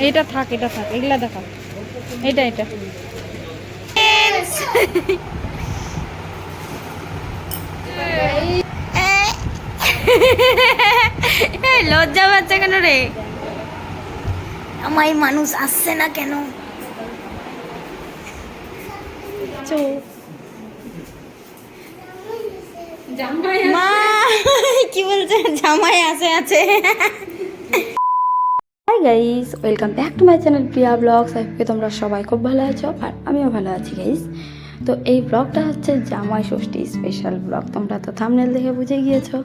এটা থাক, এটা থাক, এগুলা দেখা, এটা এটা লজ্জা পাচ্ছে কেন রে? আমার মানুষ আসছে না কেন? মা কি বলছে? জামাই আছে আছে। Hi guys, welcome back to my channel Priya vlogs. আজকে তোমরা সবাই খুব ভালো আছো আর আমিও ভালো আছি গাইস। তো এই ব্লগটা হচ্ছে জামাই ষষ্ঠী স্পেশাল ব্লগ, তোমরা তো থাম্বনেল দেখে বুঝে গিয়েছো।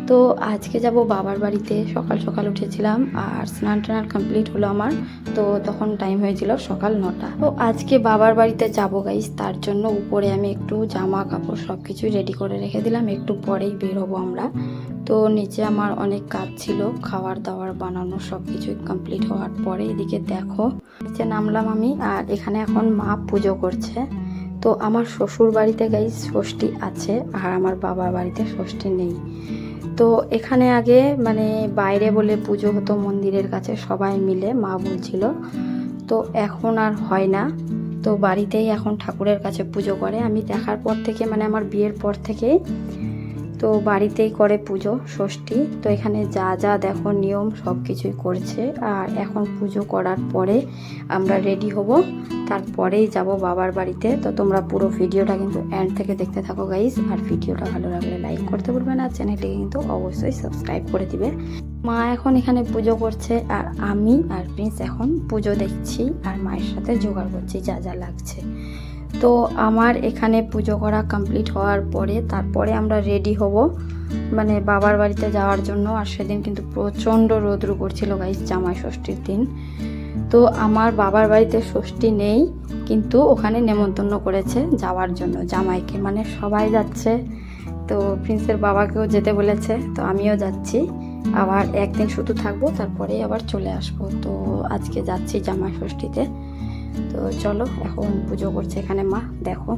তো আজকে যাব বাবার বাড়িতে। সকাল সকাল উঠেছিলাম আর স্নান টান কমপ্লিট হলো আমার, তো তখন টাইম হয়েছিল সকাল 9টা। তো আজকে বাবার বাড়িতে যাব গাইস, তার জন্য উপরে আমি একটু জামা কাপড় সব কিছুই রেডি করে রেখে দিলাম, একটু পরেই বের হবো আমরা। তো নিচে আমার অনেক কাজ ছিল, খাবার দাবার বানানো সব কিছুই কমপ্লিট হওয়ার পরে এদিকে দেখো নিচে নামলাম আমি। আর এখানে এখন মা পুজো করছে। তো আমার শ্বশুর বাড়িতে গাইস ষষ্ঠী আছে আর আমার বাবার বাড়িতে ষষ্ঠী নেই। তো এখানে আগে মানে বাইরে বলে পুজো হতো মন্দিরের কাছে সবাই মিলে, মা বলছিল। তো এখন আর হয় না, তো বাড়িতেই এখন ঠাকুরের কাছে পুজো করে। আমি দেখার পর থেকে মানে আমার বিয়ের পর থেকেই তো বাড়িতেই করে পুজো ষষ্ঠী। তো এখানে যা যা দেখো নিয়ম সব কিছুই করছে। আর এখন পুজো করার পরে আমরা রেডি হব, তারপরেই যাব বাবার বাড়িতে। তো তোমরা পুরো ভিডিওটা কিন্তু এন্ড থেকে দেখতে থাকো গাইস। আর ভিডিওটা ভালো লাগলে লাইক করতে ভুলবে না, চ্যানেলটিকে কিন্তু অবশ্যই সাবস্ক্রাইব করে দিবে। মা এখন এখানে পুজো করছে আর আমি আর প্রিন্স এখন পুজো দেখছি আর মায়ের সাথে জোগাড় করছি যা যা লাগছে। তো আমার এখানে পুজো করা কমপ্লিট হওয়ার পরে তারপরে আমরা রেডি হব মানে বাবার বাড়িতে যাওয়ার জন্য। আর সেদিন কিন্তু প্রচণ্ড রোদ্রু করছিল গাইস, জামাই ষষ্ঠীর দিন। তো আমার বাবার বাড়িতে ষষ্ঠী নেই, কিন্তু ওখানে নেমন্তন্ন করেছে যাওয়ার জন্য জামাইকে, মানে সবাই যাচ্ছে। তো প্রিন্সের বাবাকেও যেতে বলেছে, তো আমিও যাচ্ছি। আবার একদিন শুধু থাকবো, তারপরে আবার চলে আসবো। তো আজকে যাচ্ছি জামাই ষষ্ঠীতে। তো চলো, এখন পুজো করছে এখানে মা, দেখো।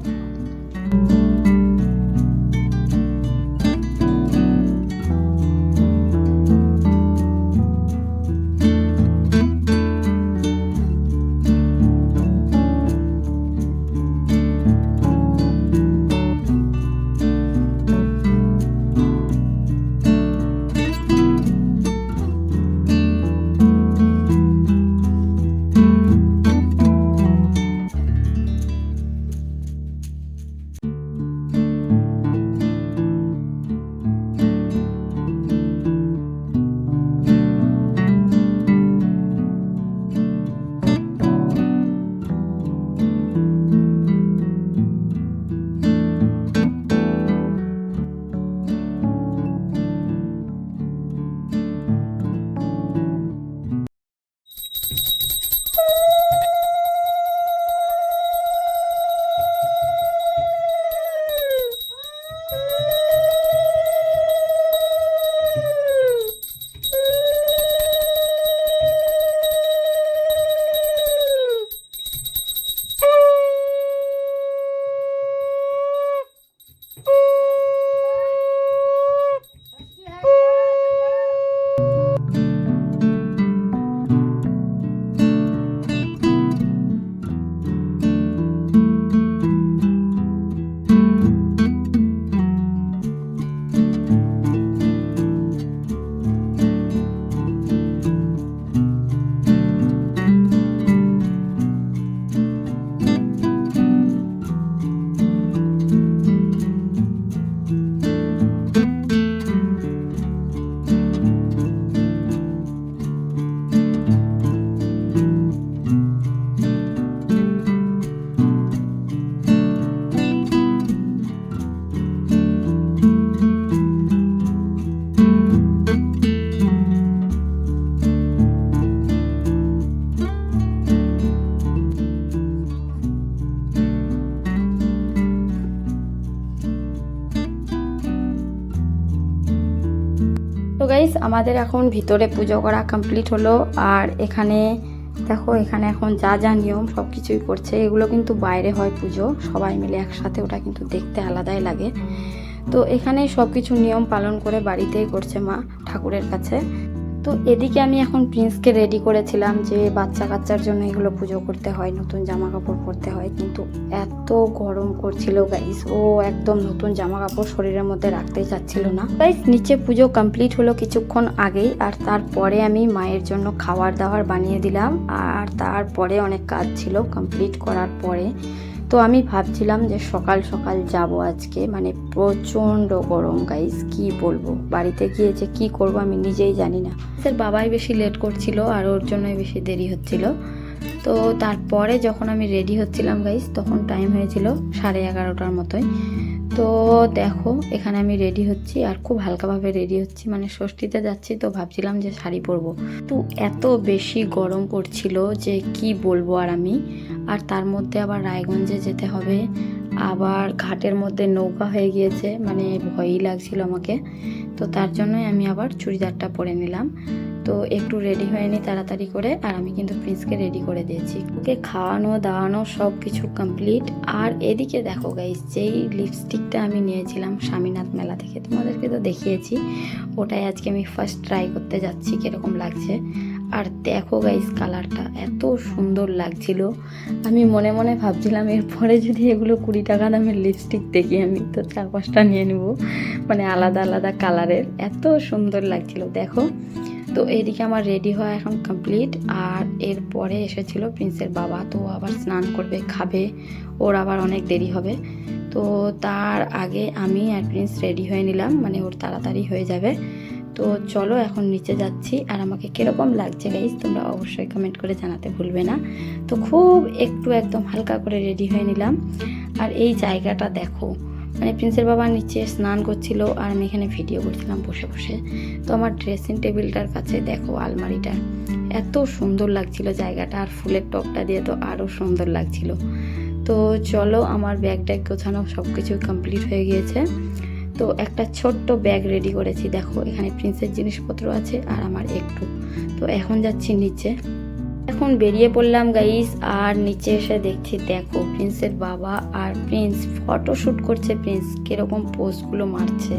তো গাইস আমাদের এখন ভিতরে পুজো করা কমপ্লিট হলো। আর এখানে দেখো, এখানে এখন যা যা নিয়ম সব কিছুই করছে। এগুলো কিন্তু বাইরে হয় পুজো, সবাই মিলে একসাথে, ওটা কিন্তু দেখতে আলাদাই লাগে। তো এখানে সব কিছু নিয়ম পালন করে বাড়িতেই করছে মা ঠাকুরের কাছে। তো এদিকে আমি এখন প্রিন্সকে রেডি করেছিলাম যে বাচ্চা কাচ্চার জন্য এগুলো পুজো করতে হয়, নতুন জামা কাপড় পরতে হয়, কিন্তু এত গরম করছিল গাইস, ও একদম নতুন জামা কাপড় শরীরের মধ্যে রাখতেই চাচ্ছিল না। গাইস নিচে পুজো কমপ্লিট হলো কিছুক্ষণ আগেই, আর তারপরে আমি মায়ের জন্য খাবার দাবার বানিয়ে দিলাম, আর তারপরে অনেক কাজ ছিল কমপ্লিট করার পরে। তো আমি ভাবছিলাম যে সকাল সকাল যাব আজকে, মানে প্রচণ্ড গরম গাইস, কি বলবো, বাড়িতে গিয়ে যে কী করবো আমি নিজেই জানি না। স্যার বাবাই বেশি লেট করছিল আর ওর জন্যই বেশি দেরি হচ্ছিল। তো তারপরে যখন আমি রেডি হচ্ছিলাম গাইস, তখন টাইম হয়েছিল 11:30টার মতোই। তো দেখো এখানে আমি রেডি হচ্ছি, আর খুব হালকাভাবে রেডি হচ্ছি, মানে ষষ্ঠীতে যাচ্ছি, তো ভাবছিলাম যে শাড়ি পরবো। তো এত বেশি গরম পড়ছিল যে কি বলবো আর তার মধ্যে আবার রায়গঞ্জে যেতে হবে, আবার ঘাটের মধ্যে নৌকা হয়ে গিয়েছে, মানে ভয়ই লাগছিল আমাকে। তো তার জন্যই আমি আবার চুড়িদারটা পরে নিলাম। তো একটু রেডি হয়ে নিই তাড়াতাড়ি করে, আর আমি কিন্তু প্রিন্সকে রেডি করে দিয়েছি, ওকে খাওয়ানো দাওয়ানো সব কিছু কমপ্লিট। আর এদিকে দেখো গাইস, যেই লিপস্টিকটা আমি নিয়েছিলাম স্বামীনাথ মেলা থেকে, তোমাদেরকে তো দেখিয়েছি, ওটাই আজকে আমি ফার্স্ট ট্রাই করতে যাচ্ছি কীরকম লাগছে। আর দেখো গাইস কালারটা এত সুন্দর লাগছিল, আমি মনে মনে ভাবছিলাম এরপরে যদি এগুলো 20 টাকা দামের লিপস্টিক দেখি আমি তো 4-5টা নিয়ে নেব, মানে আলাদা আলাদা কালারের, এত সুন্দর লাগছিল দেখো। তো এইদিকে আমার রেডি হওয়া এখন কমপ্লিট, আর এরপরে এসেছিল প্রিন্সের বাবা, তো আবার স্নান করবে, খাবে, ওর আবার অনেক দেরি হবে। তো তার আগে আমি আর প্রিন্স রেডি হয়ে নিলাম, মানে ওর তাড়াতাড়ি হয়ে যাবে। তো চলো এখন নিচে যাচ্ছি, আর আমাকে কীরকম লাগছে গাইস তোমরা অবশ্যই কমেন্ট করে জানাতে ভুলবে না। তো খুব একটু একদম হালকা করে রেডি হয়ে নিলাম। আর এই জায়গাটা দেখো, মানে প্রিন্সের বাবা নিচে স্নান করছিল আর আমি এখানে ভিডিও করছিলাম বসে বসে। তো আমার ড্রেসিং টেবিলটার কাছে দেখো আলমারিটা, এত সুন্দর লাগছিল জায়গাটা, আর ফুলের টপটা দিয়ে তো আরও সুন্দর লাগছিল। তো চলো আমার ব্যাগ ট্যাগ গোছানো সব কিছু কমপ্লিট হয়ে গিয়েছে। তো একটা ছোট্ট ব্যাগ রেডি করেছি, দেখো এখানে প্রিন্সের জিনিসপত্র আছে আর আমার একটু। তো এখন যাচ্ছি নিচে, এখন বেরিয়ে পড়লাম গাইস, আর নিচে এসে দেখছি দেখো প্রিন্সের বাবা আর প্রিন্স ফটোশ্যুট করছে, প্রিন্স কিরকম পোজগুলো মারছে।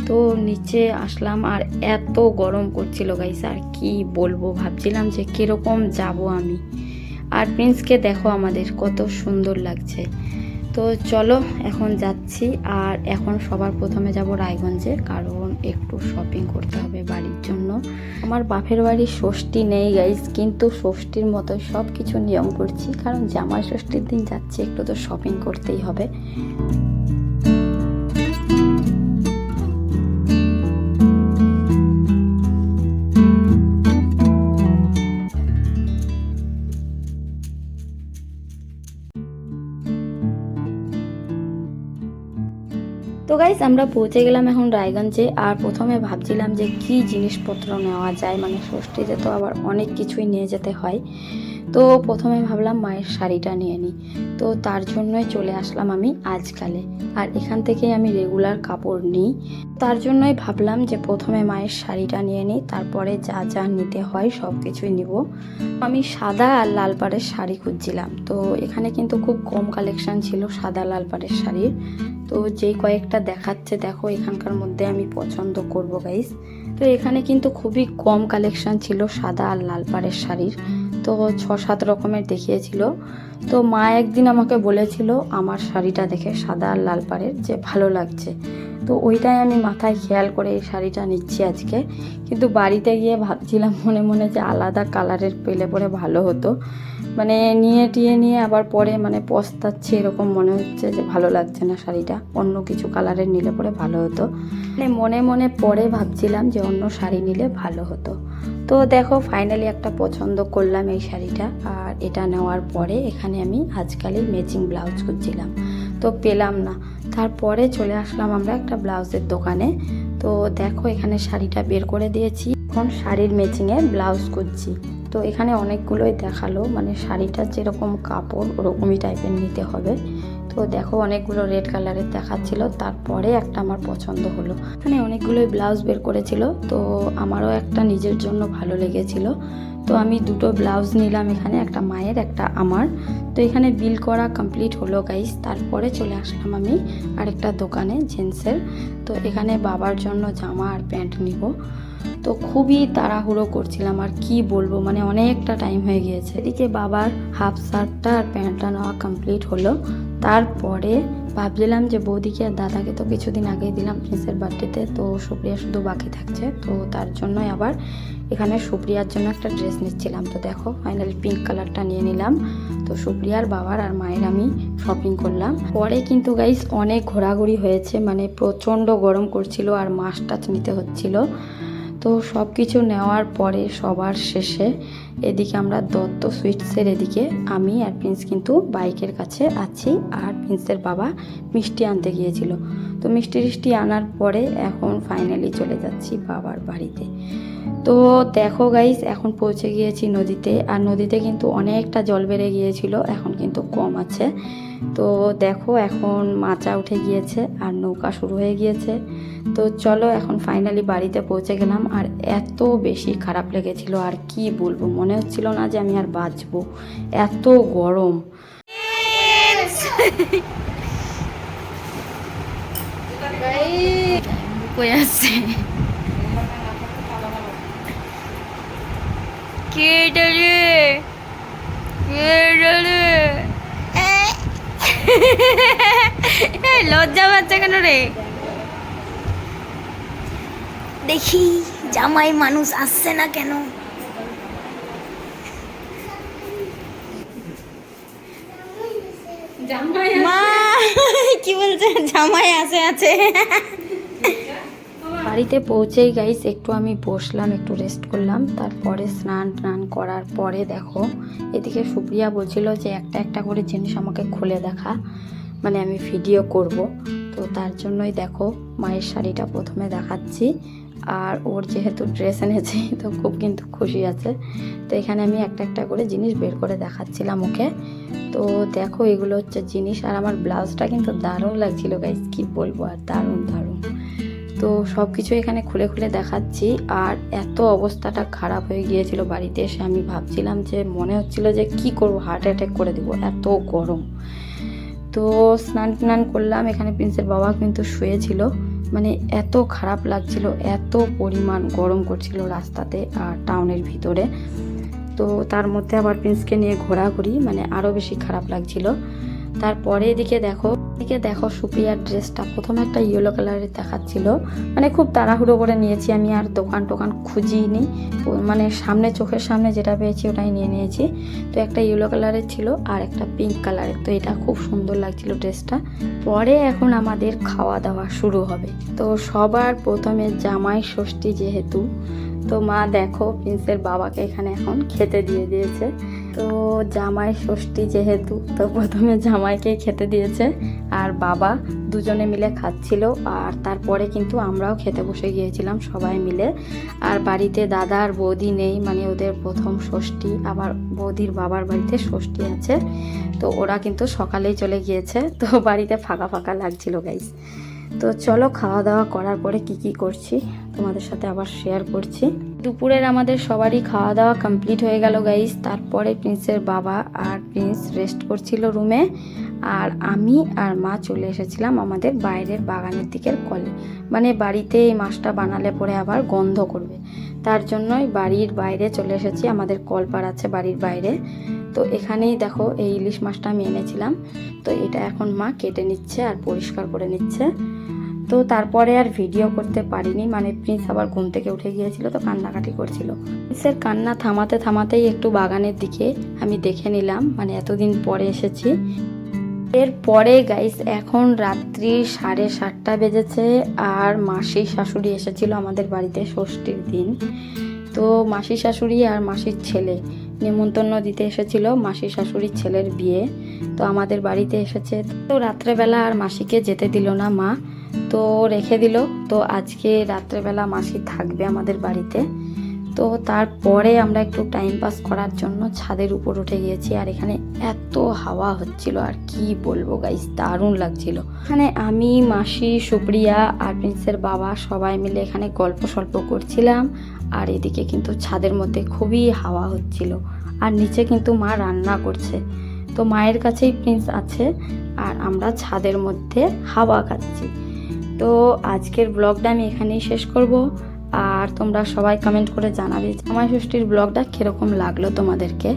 তো নিচে আসলাম, আর এত গরম করছিল গাইস, আর কি বলবো, ভাবছিলাম যে কিরকম যাব আমি। আর প্রিন্সকে দেখো আমাদের কত সুন্দর লাগছে। তো চলো এখন যাচ্ছি, আর এখন সবার প্রথমে যাব রায়গঞ্জে, কারণ একটু শপিং করতে হবে বাড়ির জন্য। আমার বাপের বাড়ির ষষ্ঠী নেই গাইস, কিন্তু ষষ্ঠীর মতো সব কিছু নিয়ম করছি, কারণ জামাই ষষ্ঠীর দিন যাচ্ছি, একটু তো শপিং করতেই হবে। তো গাইস আমরা পৌঁছে গেলাম এখন রায়গঞ্জে, আর প্রথমে ভাবছিলাম যে কি জিনিসপত্র নেওয়া যায়, মানে ষষ্ঠীতে তো আবার অনেক কিছুই নিয়ে যেতে হয়। তো প্রথমে ভাবলাম মায়ের শাড়িটা নিয়ে নিই, তো তার জন্যই চলে আসলাম আমি আজকালে, আর এখান থেকেই আমি রেগুলার কাপড় নিই। তার জন্যই ভাবলাম যে প্রথমে মায়ের শাড়িটা নিয়ে নিই, তারপরে যা যা নিতে হয় সব কিছুই নিব। আমি সাদা আর লাল পাড়ের শাড়ি খুঁজছিলাম, তো এখানে কিন্তু খুব কম কালেকশন ছিল সাদা লাল পাড়ের শাড়ির। তো যেই কয়েকটা দেখাচ্ছে দেখো এখানকার মধ্যে আমি পছন্দ করব গাইস। তো এখানে কিন্তু খুবই কম কালেকশন ছিল সাদা আর লাল পাড়ের শাড়ির, তো 6-7 রকমের দেখিয়েছিল। তো মা একদিন আমাকে বলেছিল আমার শাড়িটা দেখে সাদা আর লাল পাড়ের যে ভালো লাগছে, তো ওইটাই আমি মাথায় খেয়াল করে এই শাড়িটা নিচ্ছি আজকে। কিন্তু বাড়িতে গিয়ে ভাবছিলাম মনে মনে যে আলাদা কালারের পেলে পরে ভালো হতো, মানে নিয়ে আবার পরে মানে পস্তাচ্ছি, এরকম মনে হচ্ছে যে ভালো লাগছে না শাড়িটা, অন্য কিছু কালারের নিলে পরে ভালো হতো, মানে মনে মনে পরে ভাবছিলাম যে অন্য শাড়ি নিলে ভালো হতো। তো দেখো ফাইনালি একটা পছন্দ করলাম এই শাড়িটা, আর এটা নেওয়ার পরে এখানে আমি আজকালই ম্যাচিং ব্লাউজ খুঁজছিলাম, তো পেলাম না। তারপরে চলে আসলাম আমরা একটা ব্লাউজের দোকানে। তো দেখো এখানে শাড়িটা বের করে দিয়েছি, এখন শাড়ির ম্যাচিংয়ে ব্লাউজ খুঁজছি। তো এখানে অনেকগুলোই দেখালো, মানে শাড়িটার যেরকম কাপড় ওরকমই টাইপের নিতে হবে। তো দেখো অনেকগুলো রেড কালারের দেখাচ্ছিল, তারপরে একটা আমার পছন্দ হলো। এখানে অনেকগুলোই ব্লাউজ বের করেছিল, তো আমারও একটা নিজের জন্য ভালো লেগেছিল, তো আমি দুটো ব্লাউজ নিলাম এখানে, একটা মায়ের একটা আমার। তো এখানে বিল করা কমপ্লিট হলো গাইস। তারপরে চলে আসলাম আমি আরেকটা দোকানে জেন্টসের, তো এখানে বাবার জন্য জামা আর প্যান্ট নিব। তো তো খুবই তাড়াহুড়ো করছিলাম, আর কি বলবো, মানে অনেকটা টাইম হয়ে গিয়েছে। এদিকে বাবার হাফ শার্টটা আর প্যান্টটা নেওয়া কমপ্লিট হলো। তারপরে ভাবছিলাম যে বৌদিকে আর দাদাকে তো কিছুদিন আগেই দিলাম প্রিন্সের বার্থডেতে, তো সুপ্রিয়া শুধু বাকি থাকছে, তো তার জন্যই আবার এখানে সুপ্রিয়ার জন্য একটা ড্রেস নিচ্ছিলাম। তো দেখো ফাইনালি পিঙ্ক কালারটা নিয়ে নিলাম। তো সুপ্রিয়ার বাবার আর মায়ের আমি শপিং করলাম। পরে কিন্তু গাইস অনেক ঘোরাঘুরি হয়েছে, মানে প্রচণ্ড গরম করছিল আর মাছ টাছ নিতে হচ্ছিল। তো সব কিছু নেওয়ার পরে সবার শেষে এদিকে আমরা দত্ত সুইটসের এদিকে আমি আর প্রিন্স কিন্তু বাইকের কাছে আছি, আর প্রিন্সের বাবা মিষ্টি আনতে গিয়েছিল। তো মিষ্টি আনার পরে এখন ফাইনালি চলে যাচ্ছি বাবার বাড়িতে। তো দেখো গাইস এখন পৌঁছে গিয়েছি নদীতে, আর নদীতে কিন্তু অনেকটা জল বেড়ে গিয়েছিল, এখন কিন্তু কম আছে। তো দেখো এখন মাচা উঠে গিয়েছে আর নৌকা শুরু হয়ে গিয়েছে। তো চলো এখন ফাইনালি বাড়িতে পৌঁছে গেলাম, আর এত বেশি খারাপ লেগেছিল আর কি বলবো, মনে হচ্ছিল না যে আমি আর বাঁচবো, এত গরম। কই আছে কে ডরে লজ্জা পাচ্ছে কেন রে? দেখি জামাই মানুষ আসছে না কেন? মা কি বলছে? জামাই আছে। বাড়িতে পৌঁছেই গাইস একটু আমি বসলাম, একটু রেস্ট করলাম। তারপরে স্নান করার পরে দেখো এদিকে সুপ্রিয়া বলছিল যে একটা করে জিনিস আমাকে খুলে দেখা, মানে আমি ভিডিও করব। তো তার জন্যই দেখো মায়ের শাড়িটা প্রথমে দেখাচ্ছি, আর ওর যেহেতু ড্রেস এনেছি তো খুব কিন্তু খুশি আছে। তো এখানে আমি একটা করে জিনিস বের করে দেখাচ্ছিলাম ওকে। তো দেখো এগুলো হচ্ছে জিনিস, আর আমার ব্লাউজটা কিন্তু দারুণ লাগছিল গাইস, কি বলবো, আর দারুণ। তো সব কিছু এখানে খুলে দেখাচ্ছি। আর এত অবস্থাটা খারাপ হয়ে গিয়েছিল বাড়িতে এসে, আমি ভাবছিলাম যে মনে হচ্ছিল যে কি করব, হার্ট অ্যাটাক করে দেবো, এত গরম। তো স্নান করলাম, এখানে প্রিন্সের বাবা কিন্তু শুয়েছিল, মানে এত খারাপ লাগছিল, এত পরিমাণ গরম করছিল রাস্তাতে আর টাউনের ভিতরে। তো তার মধ্যে আবার প্রিন্সকে নিয়ে ঘোরাঘুরি, মানে আরও বেশি খারাপ লাগছিল। তারপরে এদিকে দেখো সুপ্রিয়ার ড্রেসটা প্রথমে একটা ইয়েলো কালারের দেখাচ্ছিল, মানে খুব তাড়াহুড়ো করে নিয়েছি আমি, আর দোকান খুঁজিনি, মানে সামনে চোখের সামনে যেটা পেয়েছি ওটাই নিয়ে নিয়েছি। তো একটা ইয়েলো কালারের ছিল আর একটা পিঙ্ক কালারের, তো এটা খুব সুন্দর লাগছিল ড্রেসটা। পরে এখন আমাদের খাওয়া দাওয়া শুরু হবে। তো সবার প্রথমে জামাই ষষ্ঠী যেহেতু, তো মা দেখো প্রিন্সের বাবাকে এখানে এখন খেতে দিয়ে দিয়েছে। তো জামাই ষষ্ঠী যেহেতু, তো প্রথমে জামাইকে খেতে দিয়েছে আর বাবা দুজনে মিলে খাচ্ছিল। আর তারপরে কিন্তু আমরাও খেতে বসে গিয়েছিলাম সবাই মিলে। আর বাড়িতে দাদা আর বৌদি নেই, মানে ওদের প্রথম ষষ্ঠী, আবার বৌদির বাবার বাড়িতে ষষ্ঠী আছে, তো ওরা কিন্তু সকালেই চলে গিয়েছে। তো বাড়িতে ফাঁকা লাগছিল গাইস। তো চলো খাওয়া দাওয়া করার পরে কি করছি তোমাদের সাথে আবার শেয়ার করছি। দুপুরের আমাদের সবারই খাওয়া দাওয়া কমপ্লিট হয়ে গেল গাইস। তারপরে প্রিন্সের বাবা আর প্রিন্স রেস্ট করছিল রুমে, আর আমি আর মা চলে এসেছিলাম আমাদের বাইরের বাগানের দিকের কলে, মানে বাড়িতে এই মাছটা বানালে পরে আবার গন্ধ করবে, তার জন্যই বাড়ির বাইরে চলে এসেছি। আমাদের কলপার আছে বাড়ির বাইরে, তো এখানেই দেখো এই ইলিশ মাছটা আমি এনেছিলাম। তো এটা এখন মা কেটে নিচ্ছে আর পরিষ্কার করে নিচ্ছে। তো তারপরে আর ভিডিও করতে পারিনি, মানে প্রিন্স আবার ঘুম থেকে উঠে গিয়েছিল, তো কান্নাকাটি করছিল। প্রিন্সের কান্না থামাতেই একটু বাগানের দিকে আমি দেখে নিলাম, মানে এতদিন পরে এসেছি। এরপরে গাইস এখন রাত্রি 7:30 বেজেছে, আর মাসি শাশুড়ি এসেছিল আমাদের বাড়িতে ষষ্ঠীর দিন। তো মাসি শাশুড়ি আর মাসির ছেলে নিমন্ত্রণ দিতে এসেছিল, মাসি শাশুড়ির ছেলের বিয়ে, তো আমাদের বাড়িতে এসেছে। তো রাত্রেবেলা আর মাসিকে যেতে দিল না মা, তো রেখে দিল। তো আজকে রাত্রেবেলা মাসি থাকবে আমাদের বাড়িতে। তো তারপরে আমরা একটু টাইম পাস করার জন্য ছাদের উপর উঠে গিয়েছি, আর এখানে এত হাওয়া হচ্ছিল আর কি বলবো গাইস, দারুণ লাগছিল। এখানে আমি, মাসি, সুপ্রিয়া আর প্রিন্সের বাবা সবাই মিলে এখানে গল্প সল্প করছিলাম, আর এদিকে কিন্তু ছাদের মধ্যে খুবই হাওয়া হচ্ছিল, আর নিচে কিন্তু মা রান্না করছে। তো মায়ের কাছেই প্রিন্স আছে, আর আমরা ছাদের মধ্যে হাওয়া খাচ্ছি। তো আজকের ব্লগটা আমি এখানেই শেষ করব। আর তোমরা সবাই কমেন্ট করে জানাবে জামাই ষষ্ঠীর ব্লগটা কীরকম লাগলো তোমাদেরকে।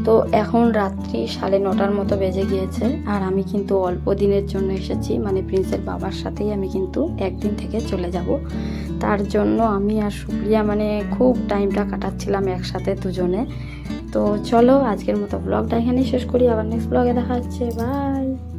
তো এখন রাত্রি 9:30 মতো বেজে গিয়েছে, আর আমি কিন্তু অল্প দিনের জন্য এসেছি, মানে প্রিন্সের বাবার সাথেই আমি কিন্তু একদিন থেকে চলে যাব। তার জন্য আমি আর সুপ্রিয়া মানে খুব টাইমটা কাটাচ্ছিলাম একসাথে দুজনে। তো চলো আজকের মতো ব্লগটা এখানেই শেষ করি, আবার নেক্সট ব্লগে দেখা হচ্ছে, বাই।